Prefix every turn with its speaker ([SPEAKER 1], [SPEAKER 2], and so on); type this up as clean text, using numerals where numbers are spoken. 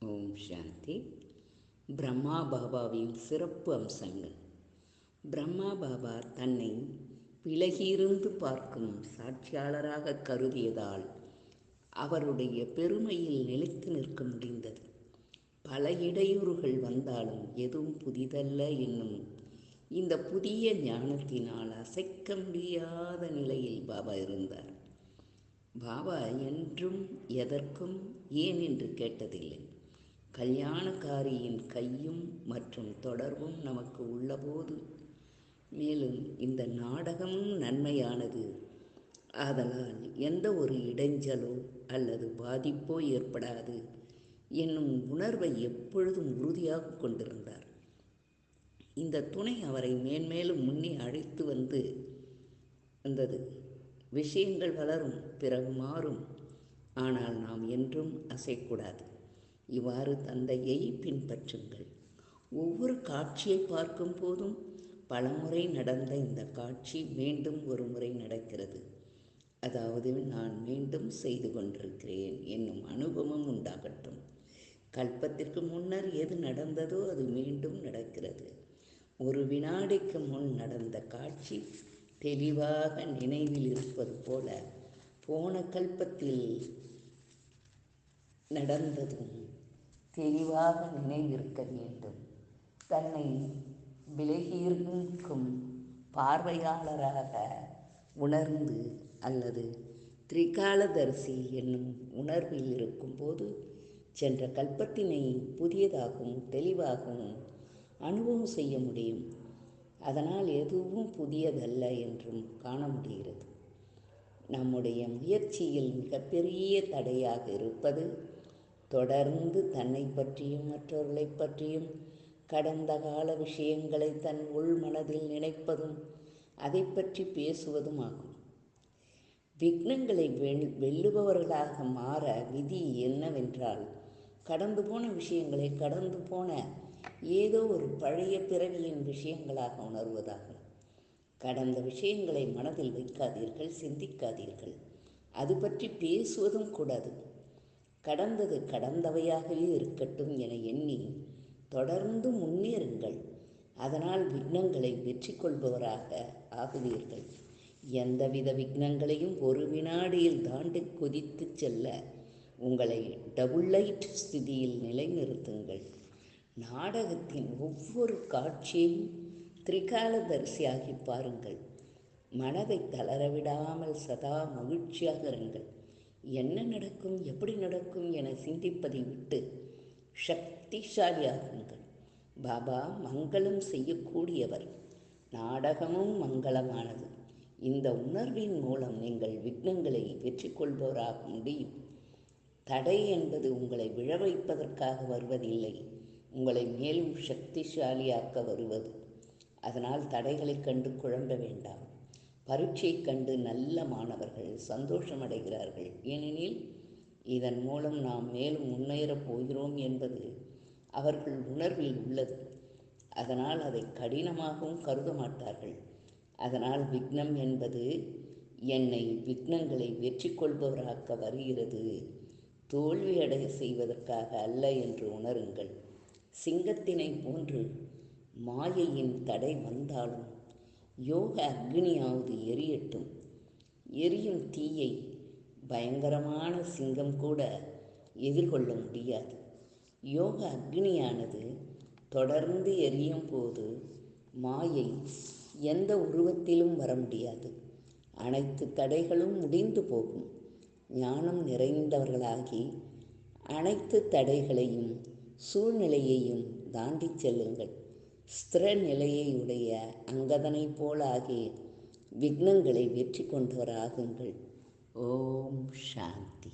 [SPEAKER 1] ஓம் சாந்தி. பிரம்மா பாபாவின் சிறப்பு அம்சங்கள். பிரம்மா பாபா தன்னை விலகியிருந்து பார்க்கும் சாட்சியாளராக கருதியதால் அவருடைய பெருமையில் நிலைத்து நிற்க முடிந்தது. பல இடையூறுகள் வந்தாலும் எதுவும் புதிதல்ல என்னும் இந்த புதிய ஞானத்தினால் அசைக்க முடியாத நிலையில் பாபா இருந்தார். பாபா என்றும் எதற்கும் ஏன் என்று கேட்டதில்லை. கல்யாணக்காரியின் கையும் மற்றும் தொடர்பும் நமக்கு உள்ளபோது, மேலும் இந்த நாடகமும் நன்மையானது, ஆதலால் எந்த ஒரு இடைஞ்சலோ அல்லது பாதிப்போ ஏற்படாது என்னும் உணர்வை எப்பொழுதும் உறுதியாக கொண்டிருந்தார். இந்த துணை அவரை மேன்மேலும் முன்னே அழைத்து வந்தது. விஷயங்கள் வளரும், பிறகு மாறும், ஆனால் நாம் என்றும் அசைக்கூடாது. இவ்வாறு தந்தையை பின்பற்றுங்கள். ஒவ்வொரு காட்சியை பார்க்கும் போதும் பலமுறை நடந்த இந்த காட்சி மீண்டும் ஒரு முறை நடக்கிறது, அதாவது நான் மீண்டும் செய்து கொண்டிருக்கிறேன் என்னும் அனுபவம் உண்டாகட்டும். கல்பத்திற்கு முன்னர் எது நடந்ததோ அது மீண்டும் நடக்கிறது. ஒரு வினாடிக்கு முன் நடந்த காட்சி தெளிவாக நினைவில் இருப்பது போல போன கல்பத்தில் நடந்ததும் தெளிவாக நினைவிருக்க வேண்டும். தன்னை விலகியிருக்கும் பார்வையாளராக உணர்ந்து அல்லது திரிகாலதரிசி என்னும் உணர்வில் இருக்கும்போது சென்ற கல்பத்தினை புதியதாகவும் தெளிவாகவும் அனுபவம் செய்ய முடியும். அதனால் எதுவும் புதியதல்ல என்றும் காண முடிகிறது. நம்முடைய முயற்சியில் மிகப்பெரிய தடையாக இருப்பது தொடர்ந்து தன்னை பற்றியும் மற்றவர்களை பற்றியும் கடந்த கால விஷயங்களை தன் உள் மனதில் நினைப்பதும் அதை பற்றி பேசுவதும் ஆகும். விக்னங்களை வெல்லுபவர்களாக மாற விதி என்னவென்றால், கடந்து போன விஷயங்களை கடந்து போன ஏதோ ஒரு பழைய பிறவியின் விஷயங்களாக உணர்வதாகும். கடந்த விஷயங்களை மனதில் வைக்காதீர்கள், சிந்திக்காதீர்கள். அது பற்றி பேசுவதும் கூடாது. கடந்தது கடந்தவையாகவே இருக்கட்டும் என எண்ணி தொடர்ந்து முன்னேறுங்கள். அதனால் விக்னங்களை வெற்றி கொள்பவராக ஆகுவீர்கள். எந்தவித விக்னங்களையும் ஒரு வினாடியில் தாண்டி குதித்து செல்ல உங்களை டபுள் லைட் ஸ்திதியில் நிலைநிறுத்துங்கள். நாடகத்தின் ஒவ்வொரு காட்சியையும் திரிகாலதரிசியாகி பாருங்கள். மனதை தளரவிடாமல் சதா மகிழ்ச்சியாக இருங்கள். என்ன நடக்கும், எப்படி நடக்கும் என சிந்திப்பதை விட்டு சக்திசாலியாகுங்கள். பாபா மங்களம் செய்யக்கூடியவர். நாடகமும் மங்களமானது. இந்த உணர்வின் மூலம் நீங்கள் விக்னங்களை வெற்றி கொள்பவராக முடியும். தடை என்பது உங்களை விழ வைப்பதற்காக வருவதில்லை, உங்களை மேலும் சக்திசாலியாக்க வருவது. அதனால் தடைகளை கண்டு குழம்ப வேண்டாம். பரீட்சை கண்டு நல்ல மாணவர்கள் சந்தோஷமடைகிறார்கள். ஏனெனில் இதன் மூலம் நாம் மேலும் முன்னேறப் போகிறோம் என்பது அவர்கள் உணர்வில் உள்ளது. அதனால் அதை கடினமாகவும் கருத மாட்டார்கள். அதனால் விக்னம் என்பது என்னை விக்னங்களை வெற்றி கொள்பவராக்க வருகிறது, தோல்வியடைய செய்வதற்காக அல்ல என்று உணருங்கள். சிங்கத்தினை போன்று மாயையின் தடை வந்தாலும் யோக அக்னியாவது எரியட்டும். எரியும் தீயை பயங்கரமான சிங்கம் கூட எதிர்கொள்ள முடியாது. யோக அக்னியானது தொடர்ந்து எரியும் போது மாயை எந்த உருவத்திலும் வர முடியாது. அனைத்து தடைகளும் முடிந்து போகும். ஞானம் நிறைந்தவர்களாகி அனைத்து தடைகளையும் சூழ்நிலையையும் தாண்டி செல்லுங்கள். ஸ்திர நிலையுடைய அங்கதனை போலாகி விக்னங்களை வெற்றி கொண்டவராகுங்கள். ஓம் சாந்தி.